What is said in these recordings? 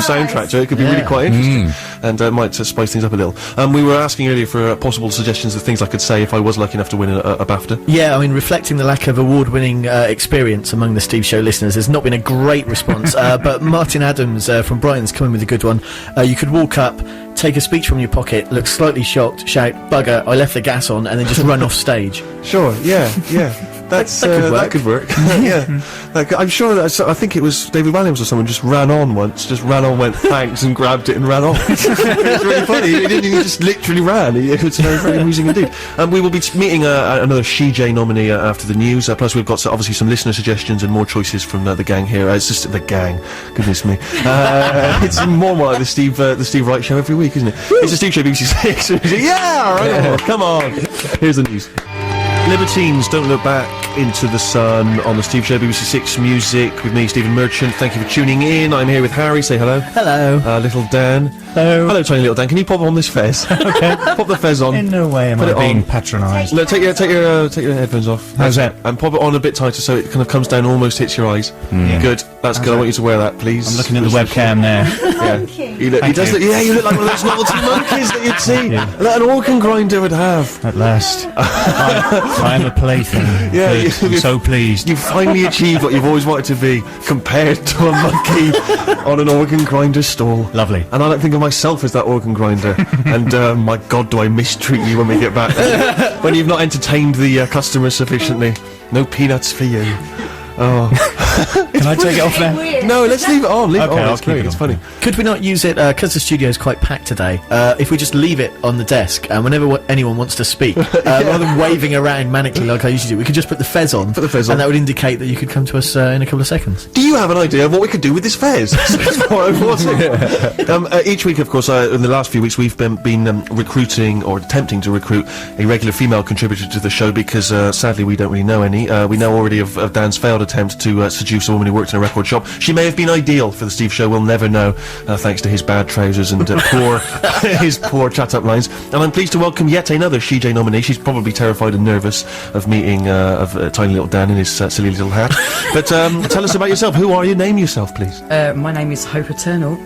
soundtrack, so it could be really quite interesting, and might spice things up a little. We were asking earlier for possible suggestions of things I could say if I was lucky enough to win a BAFTA. Yeah, I mean, reflecting the lack of award-winning experience among the Steve Show listeners, there's not been a great response, but Martin Adams from Brighton's coming with a good one. You could walk up, take a speech from your pocket, look slightly shocked, shout, "Bugger, I left the gas on," and then just run off stage. Sure, yeah. That could work. Yeah, I'm sure that I think it was David Williams or someone just ran on, went thanks and grabbed it and ran off. It was really funny. He just literally ran. It was very, very amusing indeed. We will be meeting another CJ nominee after the news. Plus, we've got obviously some listener suggestions and more choices from the gang here. It's just the gang. Goodness me. It's more like the Steve Wright show every week, isn't it? It's the Steve Show BBC 6. Yeah, right on. Come on. Here's the news. Libertines, Don't Look Back into the Sun on the Steve Show, BBC 6 Music, with me, Stephen Merchant. Thank you for tuning in. I'm here with Harry. Say hello. Hello. Little Dan. Hello. Hello, tiny little Dan. Can you pop on this fez? Okay. Pop the fez on. In no way am I being patronised. No, take your headphones off. How's that? And pop it on a bit tighter so it kind of comes down, almost hits your eyes. Good. That's good. I want you to wear that, please. I'm looking at the webcam there. Yeah. You look like one of those novelty monkeys that you'd see. That an organ grinder would have. At last. I am a plaything. Yeah, I'm so pleased. You've finally achieved what you've always wanted to be, compared to a monkey on an organ grinder stall. Lovely. And I don't think of myself as that organ grinder. And my God, do I mistreat you when we get back there. When you've not entertained the customers sufficiently. No peanuts for you. Oh. Can I take it off now? No, let's leave it on. Leave it on. I'll It's keep great. it It's on. funny. Could we not use it, because the studio is quite packed today, if we just leave it on the desk, and whenever anyone wants to speak, rather than waving around manically like I usually do, we could just put the fez on. Put the fez on. And that would indicate that you could come to us in a couple of seconds. Do you have an idea of what we could do with this fez? That's what I was. Each week, of course, in the last few weeks, we've been recruiting, or attempting to recruit, a regular female contributor to the show, because sadly we don't really know any. We know already of Dan's failed attempt to seduce a woman who worked in a record shop. She may have been ideal for the Steve Show, we'll never know, thanks to his bad trousers and his poor chat-up lines. And I'm pleased to welcome yet another CJ nominee. She's probably terrified and nervous of meeting tiny little Dan in his silly little hat. But tell us about yourself. Who are you? Name yourself, please. My name is Hope Eternal,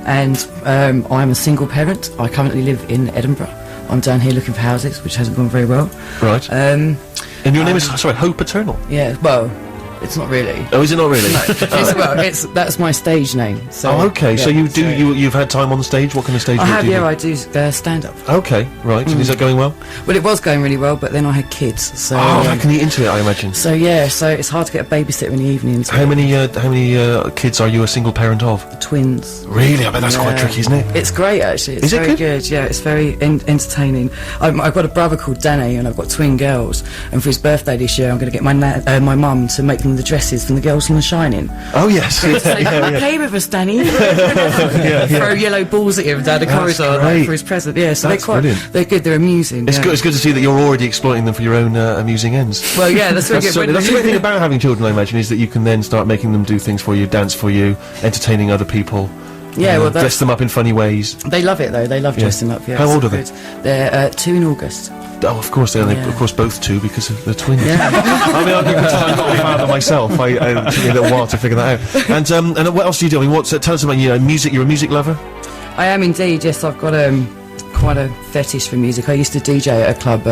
and I'm a single parent. I currently live in Edinburgh. I'm down here looking for houses, which hasn't gone very well. Right. And your name is, sorry, Hope Eternal? Yeah, well, it's not really. Oh, is it not really? No. That's my stage name. So, oh, okay. Yeah, so you've had time on the stage. What kind of stage? I have. do you Yeah, do? I do stand-up. Okay, right. And is that going well? Well, it was going really well, but then I had kids. So How can you into it? I imagine. So yeah, so it's hard to get a babysitter in the evenings. How many kids are you a single parent of? Twins. Really? I bet that's quite tricky, isn't it? It's great, actually. It's Is it very good? Yeah, it's very entertaining. I've got a brother called Danny, and I've got twin girls. And for his birthday this year, I'm going to get my mum to make them the dresses from the girls from The Shining. Oh yes. So play with us, Danny. Throw yellow balls at him down the corridor for his present. Yeah, so That's brilliant. they're good. They're amusing. It's good. It's good to see that you're already exploiting them for your own amusing ends. Well, yeah, that's really good. That's the great thing about having children, I imagine, is that you can then start making them do things for you, dance for you, entertaining other people. Yeah, well, dress them up in funny ways. They love it though. They love dressing up. Yeah. How old are they? They're 2 in August. Oh, of course, they're of course both 2 because of the twins. Yeah. I mean, I'm not a father myself. It took me a little while to figure that out. And what else do you do? I mean, tell us about music. You're a music lover. I am indeed. Yes, I've got quite a fetish for music. I used to DJ at a club.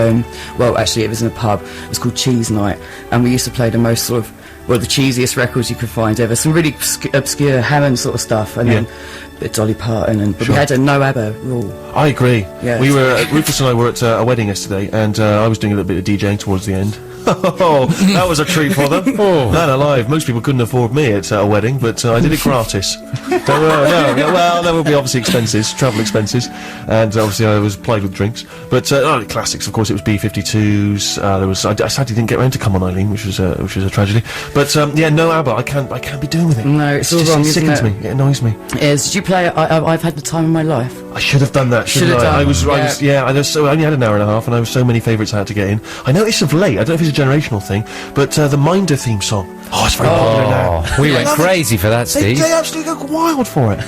Well, actually, it was in a pub. It was called Cheese Night, and we used to play the most sort of the cheesiest records you could find ever. Some really obscure Hammond sort of stuff, and then a bit of Dolly Parton, but we had a no ABBA rule. I agree. Yeah. We were Rufus and I were at a wedding yesterday, and I was doing a little bit of DJing towards the end. Oh, that was a treat for them. Man alive, most people couldn't afford me at a wedding, but I did it gratis. There will be obviously expenses, travel expenses, and obviously I was plied with drinks. But classics, of course, it was B-52s. I sadly didn't get around to Come On Eileen, which was a tragedy. But no ABBA, I can't be doing with it. No, it's all wrong. It sickens me. It annoys me. Did you play? I've had the time of my life. I should have done that, shouldn't I? I only had an hour and a half, and I was so many favourites I had to get in. I noticed of late, I don't know if it's a generational thing, but the Minder theme song. Oh, it's very popular now. We went crazy for that, Steve. They absolutely go wild for it.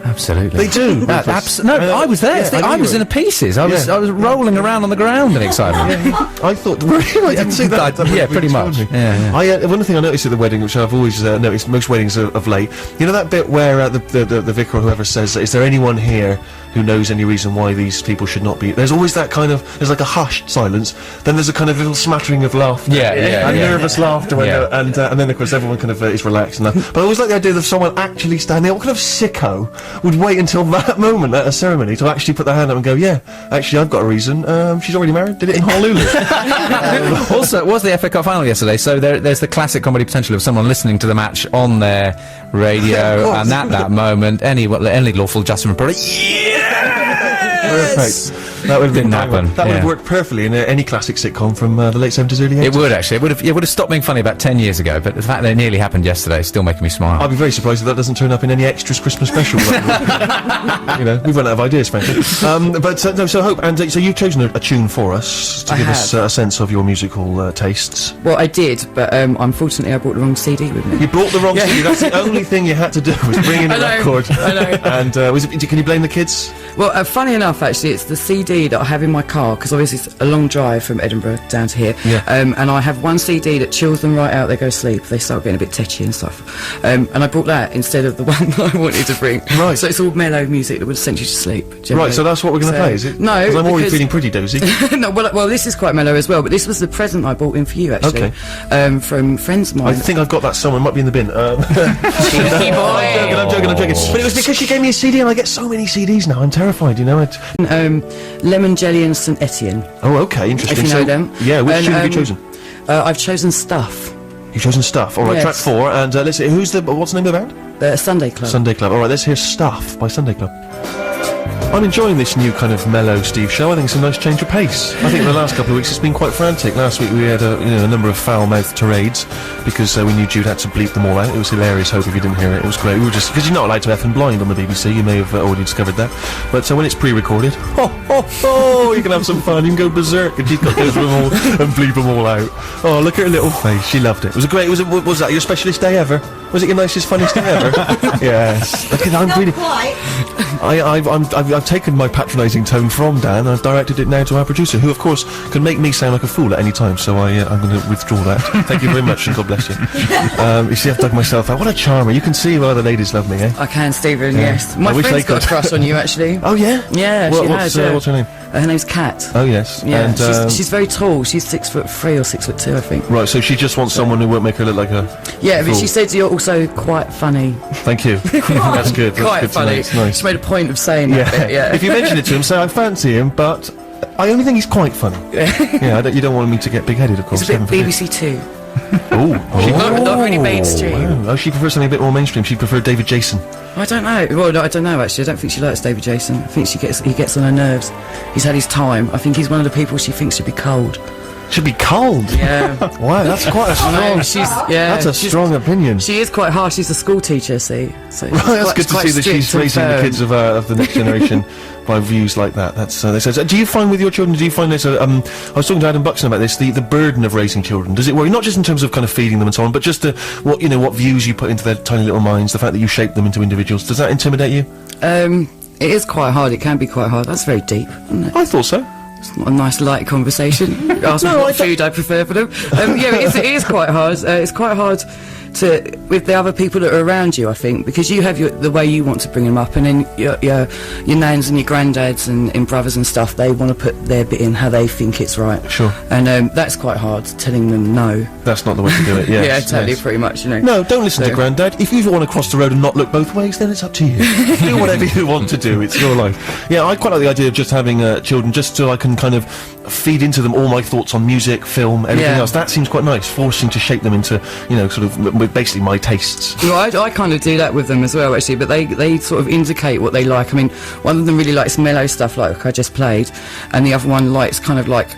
Absolutely. They do. No, I was there. Yeah, I was in the pieces. I was rolling around on the ground in excitement. I thought, really? I didn't see that. Yeah, pretty much. Yeah. One thing I noticed at the wedding, which I've always noticed most weddings of late, you know that bit where the vicar or whoever says, is there anyone here who knows any reason why these people should not be? There's always that kind of, there's like a hushed silence, then there's a kind of little smattering of laughter. And nervous laughter, and then of course everyone kind of is relaxed and that. But I always like the idea of someone actually standing there. What kind of sicko would wait until that moment at a ceremony to actually put their hand up and go, yeah, actually I've got a reason, she's already married, did it in Honolulu. Also, it was the FA Cup final yesterday, so there's the classic comedy potential of someone listening to the match on their radio, and at that moment, any lawful adjustment product, Perfect. That would have been happen. That would have worked perfectly in any classic sitcom from the late 70s, early 80s. It would actually. It would have stopped being funny about 10 years ago, but the fact that it nearly happened yesterday is still making me smile. I'd be very surprised if that doesn't turn up in any extras Christmas special. You know, we've run out of ideas, frankly. No, so Hope, and so you've chosen a tune for us to give us a sense of your musical tastes. Well, I did, but unfortunately I brought the wrong CD with me. You brought the wrong CD. That's the only thing you had to do was bring in a record. I know. And can you blame the kids? Well, funny enough, actually, it's the CD that I have in my car, because obviously it's a long drive from Edinburgh down to here. Yeah. And I have one CD that chills them right out, they go to sleep, they start getting a bit tetchy and stuff. And I brought that instead of the one that I wanted to bring. Right. So it's all mellow music that would send you to sleep, generally. Right, so that's what we're going to play, is it? No, because I'm already feeling pretty dozy. No, well, this is quite mellow as well, but this was the present I bought in for you, actually. Okay. From friends of mine. I think I've got that somewhere, it might be in the bin. Cheeky boy! I'm joking. But it was because she gave me a CD and I get so many CDs now, I'm terrified, you know. Lemon Jelly and St Etienne. Oh, okay, interesting. If you know them. Yeah, which tune have you chosen? I've chosen Stuff. You've chosen Stuff. All right, Yes. track 4, and let's see, what's the name of the band? Sunday Club. Sunday Club. All right, let's hear Stuff by Sunday Club. I'm enjoying this new kind of mellow Steve show. I think it's a nice change of pace. I think the last couple of weeks it's been quite frantic. Last week we had a number of foul-mouthed tirades because we knew Jude had to bleep them all out. It was hilarious. Hope if you didn't hear it, it was great. We were just because you're not allowed to F and blind on the BBC. You may have already discovered that. But when it's pre-recorded, you can have some fun. You can go berserk, and she's got to go through them all and bleep them all out. Oh, look at her little face. She loved it. It was a great. Was that your specialist day ever? Was it your nicest, funniest day ever? Yes. Look at that. I'm really. I've taken my patronising tone from Dan and I've directed it now to our producer, who of course can make me sound like a fool at any time, so I'm going to withdraw that. Thank you very much and God bless you. You see, I've dug myself out. What a charmer. You can see why the ladies love me, eh? I can, Stephen, yes. I My wish friend's they got a could. crush on you, actually. Oh yeah? Yeah, she has, yeah. What's her name? Her name's Kat. Oh yes. Yeah, And, she's very tall. She's 6'3" or 6'2", I think. right, so she just wants someone who won't make her look like a Yeah, but fool. she said you're also quite funny. Thank you. That's good. That's Quite good to know. funny. It's nice. She made a point of saying that bit, yeah. If you mention it to him, say I fancy him, but I only think he's quite funny. Yeah, you don't want me to get big-headed, of course. It's a bit heaven forbid. BBC Two. Oh, Not really mainstream. wow. Oh, she prefers something a bit more mainstream. She preferred David Jason. I don't know. Well, no, I don't know, actually. I don't think she likes David Jason. I think he gets on her nerves. He's had his time. I think he's one of the people she thinks should be cold. Should be cold. Yeah. Wow, that's quite a I strong. know, That's a strong opinion. She is quite harsh. She's a school teacher, see. So Right, that's good to see that she's raising the kids of the next generation by views like that. That's they said. Do you find with your children? Do you find this? I was talking to Adam Buxton about this. The burden of raising children. Does it worry? Not just in terms of kind of feeding them and so on, but just what views you put into their tiny little minds. The fact that you shape them into individuals. Does that intimidate you? It is quite hard. It can be quite hard. That's very deep, isn't it? I thought so. It's not a nice light conversation. Ask me what food I prefer for them. Yeah, it is quite hard. It's quite hard with the other people that are around you, I think, because you have the way you want to bring them up, and then your nans and your granddads and brothers and stuff, they want to put their bit in how they think it's right. Sure. And that's quite hard, telling them no. That's not the way to do it. Yes, Yeah, totally, yes. pretty much, you know. No, don't listen to Grandad. If you want to cross the road and not look both ways, then it's up to you. Do whatever you want to do. It's your life. Yeah, I quite like the idea of just having children, just so I can kind of feed into them all my thoughts on music, film, everything else. That seems quite nice, forcing to shape them into, sort of basically my tastes. Well, I kind of do that with them as well, actually, but they sort of indicate what they like. I mean, one of them really likes mellow stuff like I just played, and the other one likes kind of like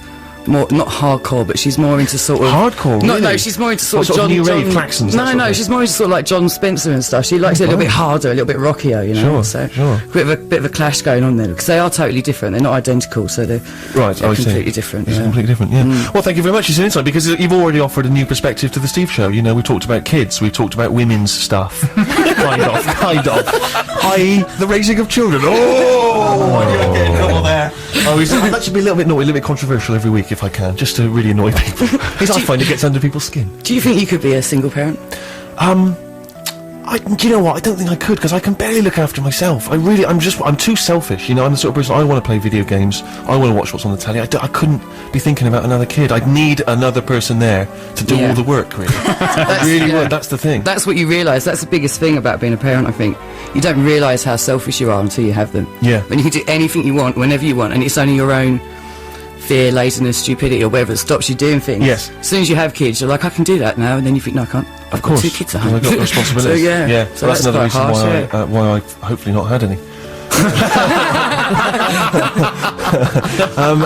more, not hardcore, but she's more into sort of Hardcore, No, really? she's more into sort What, of John. new rave John Claxons, that no, sort of no, thing? she's more into sort of like John Spencer and stuff. She likes it a little bit harder, a little bit rockier, you know. Sure, So sure. bit of a clash going on there because they are totally different. They're not identical, so they're Right, they're I see. completely different. It's Yeah. completely different, yeah. Well, thank you very much. It's an insight because you've already offered a new perspective to the Steve Show. You know, we talked about kids, we talked about women's stuff. kind of. I.e., the raising of children. Oh, you're getting trouble there. Oh, that should be a little bit naughty, a little bit controversial every week if I can, just to really annoy people. Because I find it gets under people's skin. Do you think you could be a single parent? Do you know what? I don't think I could because I can barely look after myself. I'm too selfish. You know, I'm the sort of person I want to play video games. I want to watch what's on the telly. I couldn't be thinking about another kid. I'd need another person there to do Yeah. all the work. Really, I really would. That's the thing. That's what you realise. That's the biggest thing about being a parent, I think. You don't realise how selfish you are until you have them. Yeah. When you can do anything you want, whenever you want, and it's only your own fear, laziness, stupidity, or whatever that stops you doing things. Yes. As soon as you have kids, you're like, I can do that now, and then you think, no, I can't. I've Of course, got 2 kids at because home. I've got responsibilities. So, yeah. yeah. So Well, that's another quite reason harsh, why why I've hopefully not had any.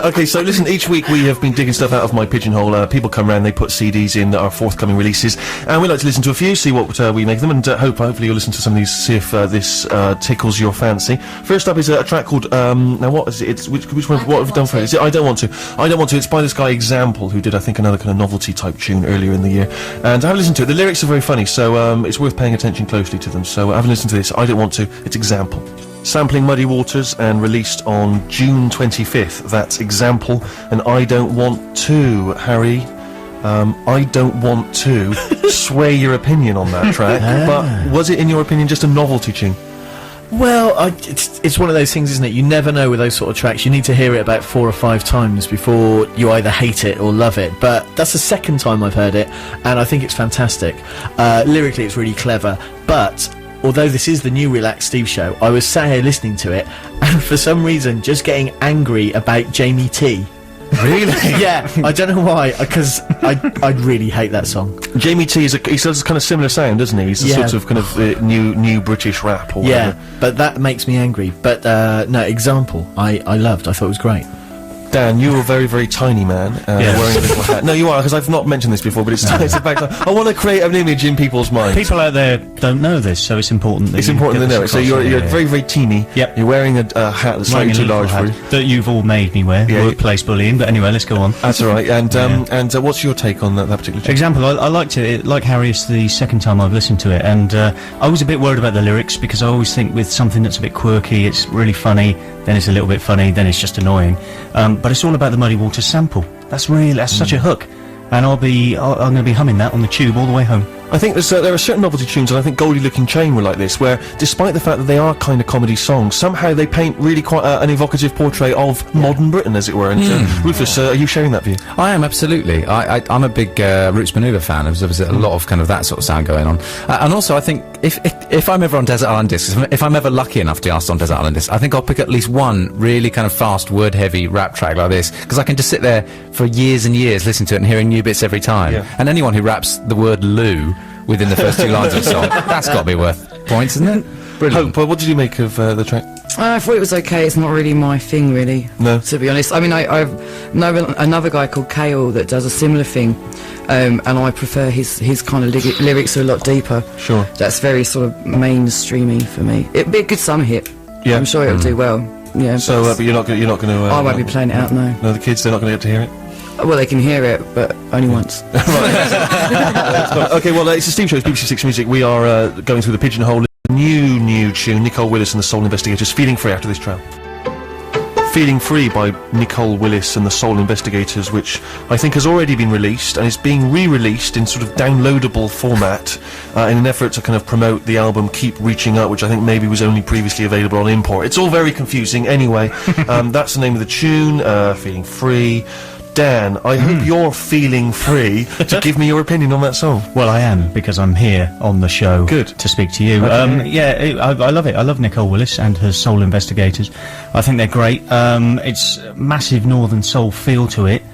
Okay, so listen, each week we have been digging stuff out of my pigeonhole. People come round, they put CDs in that are forthcoming releases, and we like to listen to a few, see what we make of them, and hopefully you'll listen to some of these, see if this tickles your fancy. First up is a track called, now what is it? It's, which one, what have we done for it? Is it I Don't Want To? I Don't Want To, it's by this guy Example, who did, I think, another kind of novelty type tune earlier in the year, and have a listen to it. The lyrics are very funny, so it's worth paying attention closely to them, so have a listen to this. I Don't Want To, it's Example. Sampling Muddy Waters and released on June 25th. That's Example, and I Don't Want To, Harry. I don't want to sway your opinion on that track, but was it, in your opinion, just a novelty tune? Well, it's one of those things, isn't it? You never know with those sort of tracks. You need to hear it about 4 or 5 times before you either hate it or love it. But that's the second time I've heard it, and I think it's fantastic. Lyrically, it's really clever, but although this is the new Relaxed Steve Show, I was sat here listening to it, and for some reason, just getting angry about Jamie T. Really? Yeah, I don't know why, because I really hate that song. Jamie T he does a kind of similar sound, doesn't he? He's a Yeah. sort of kind of new British rap or Yeah, whatever. but that makes me angry. But no, Example, I loved. I thought it was great. Dan, you're a very, very tiny man, Yes. wearing a little hat. No, you are, because I've not mentioned this before, but it's a fact. I want to create an image in people's minds. People out there don't know this, so it's important that It's you important get to know it. this So across. you're Yeah. very, very teeny. Yep. You're wearing a hat that's slightly Wearing a too little large for hat you. that you've all made me wear. Yeah. Workplace bullying, but anyway, let's go on. That's all right. And what's your take on that particular track? Example, I liked it. Like Harry, it's the second time I've listened to it, and I was a bit worried about the lyrics because I always think with something that's a bit quirky, it's really funny, then it's a little bit funny, then it's just annoying. But it's all about the Muddy Waters sample. That's such a hook, and I'm going to be humming that on the tube all the way home. I think there are certain novelty tunes, and I think Goldie Looking Chain were like this, where despite the fact that they are kind of comedy songs, somehow they paint really quite an evocative portrait of modern Britain, as it were. And Rufus, are you sharing that view? I am, absolutely. I'm a big Roots Maneuver fan. There's a lot of kind of that sort of sound going on. And also, I think if I'm ever on Desert Island Discs, if I'm ever lucky enough to be asked on Desert Island Discs, I think I'll pick at least one really kind of fast, word-heavy rap track like this, because I can just sit there for years and years listening to it and hearing new bits every time. Yeah. And anyone who raps the word Lou within the first 2 lines of a song, that's got to be worth points, isn't it? Brilliant. Hope, what did you make of the track? I thought it was okay. It's not really my thing, really. No. To be honest, I mean, I know another guy called Kale that does a similar thing, and I prefer his kind of lyrics are a lot deeper. Sure. That's very sort of mainstreamy for me. It'd be a good summer hit. Yeah. I'm sure it'll do well. Yeah. So, but you're not going to. I won't be playing it out, no. No, the kids, they're not going to get to hear it. Well, they can hear it, but only once. Okay, well, it's a Steve Show, it's BBC Six Music. We are going through the pigeonhole. New tune, Nicole Willis and the Soul Investigators. Feeling Free after this track. Feeling Free by Nicole Willis and the Soul Investigators, which I think has already been released and is being re-released in sort of downloadable format in an effort to kind of promote the album Keep Reaching Up, which I think maybe was only previously available on import. It's all very confusing. Anyway, that's the name of the tune, Feeling Free. Dan, I hope you're feeling free to give me your opinion on that song. Well, I am, because I'm here on the show. Good. To speak to you. Okay. I love it. I love Nicole Willis and her Soul Investigators. I think they're great. It's massive Northern Soul feel to it.